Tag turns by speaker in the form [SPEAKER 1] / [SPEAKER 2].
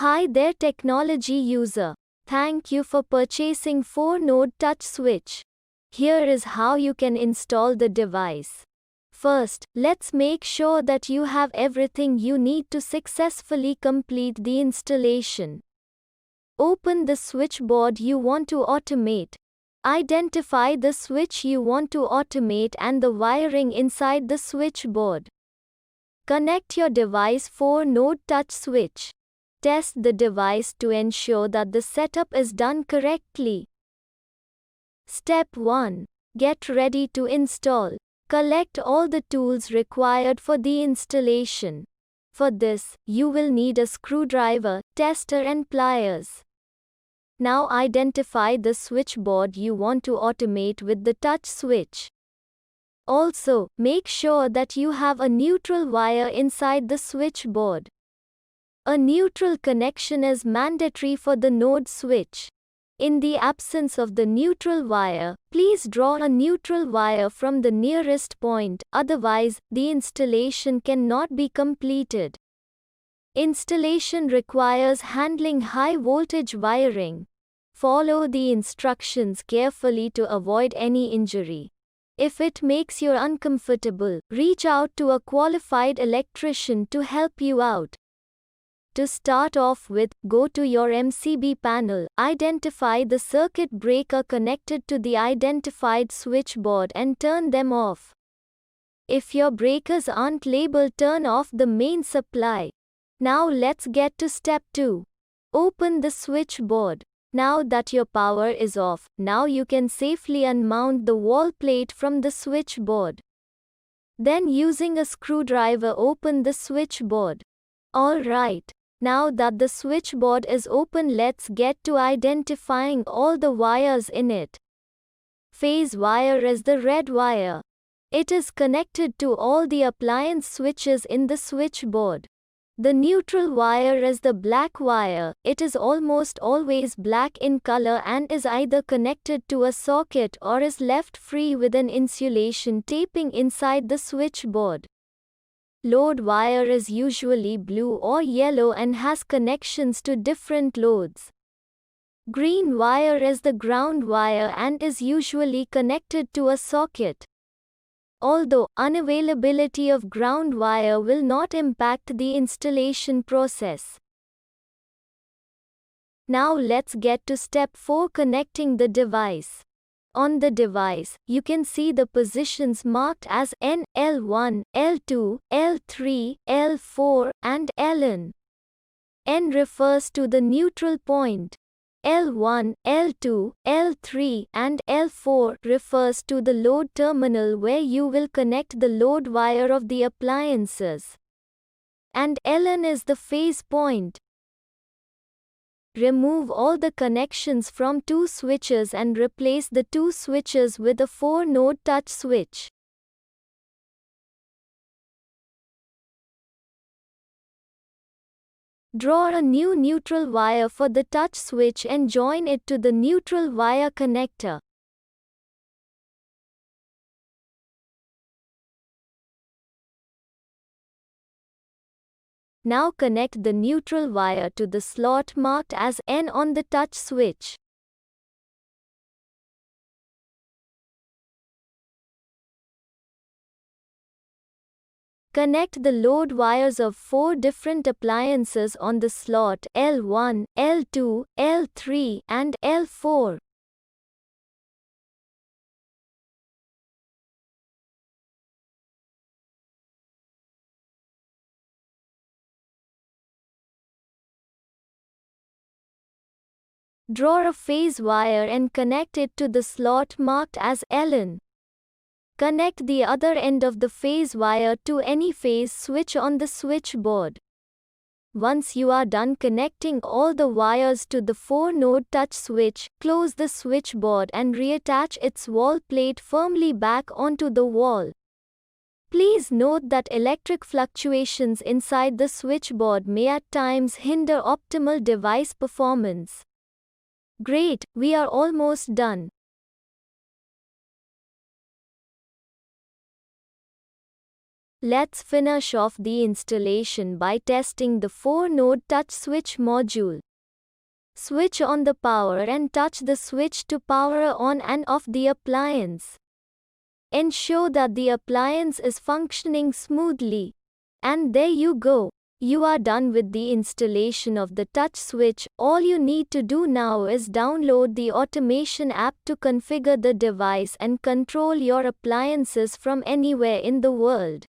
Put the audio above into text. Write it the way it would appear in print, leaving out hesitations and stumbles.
[SPEAKER 1] Hi there technology user. Thank you for purchasing 4-node touch switch. Here is how you can install the device. First, let's make sure that you have everything you need to successfully complete the installation. Open the switchboard you want to automate. Identify the switch you want to automate and the wiring inside the switchboard. Connect your device 4-node touch switch. Test the device to ensure that the setup is done correctly. Step 1. Get ready to install. Collect all the tools required for the installation. For this, you will need a screwdriver, tester and pliers. Now identify the switchboard you want to automate with the touch switch. Also, make sure that you have a neutral wire inside the switchboard. A neutral connection is mandatory for the node switch. In the absence of the neutral wire, please draw a neutral wire from the nearest point, otherwise, the installation cannot be completed. Installation requires handling high voltage wiring. Follow the instructions carefully to avoid any injury. If it makes you uncomfortable, reach out to a qualified electrician to help you out. To start off with, go to your MCB panel, identify the circuit breaker connected to the identified switchboard and turn them off. If your breakers aren't labeled, turn off the main supply. Now let's get to step 2. Open the switchboard. Now that your power is off, now you can safely unmount the wall plate from the switchboard. Then using a screwdriver open the switchboard. Alright. Now that the switchboard is open, let's get to identifying all the wires in it. Phase wire is the red wire. It is connected to all the appliance switches in the switchboard. The neutral wire is the black wire. It is almost always black in color and is either connected to a socket or is left free with an insulation taping inside the switchboard. Load wire is usually blue or yellow and has connections to different loads. Green wire is the ground wire and is usually connected to a socket. Although unavailability of ground wire will not impact the installation process. Now let's get to step 4, connecting the device. On the device, you can see the positions marked as N, L1, L2, L3, L4, and Ln. N refers to the neutral point. L1, L2, L3, and L4 refers to the load terminal where you will connect the load wire of the appliances. And Ln is the phase point. Remove all the connections from 2 switches and replace the 2 switches with a 4-node touch switch. Draw a new neutral wire for the touch switch and join it to the neutral wire connector. Now connect the neutral wire to the slot marked as N on the touch switch. Connect the load wires of 4 different appliances on the slot L1, L2, L3, and L4. Draw a phase wire and connect it to the slot marked as Ln. Connect the other end of the phase wire to any phase switch on the switchboard. Once you are done connecting all the wires to the 4-node touch switch, close the switchboard and reattach its wall plate firmly back onto the wall. Please note that electric fluctuations inside the switchboard may at times hinder optimal device performance. Great, we are almost done. let's finish off the installation by testing the 4-node touch switch module. Switch on the power and touch the switch to power on and off the appliance. Ensure that the appliance is functioning smoothly. And there you go. You are done with the installation of the touch switch. All you need to do now is download the automation app to configure the device and control your appliances from anywhere in the world.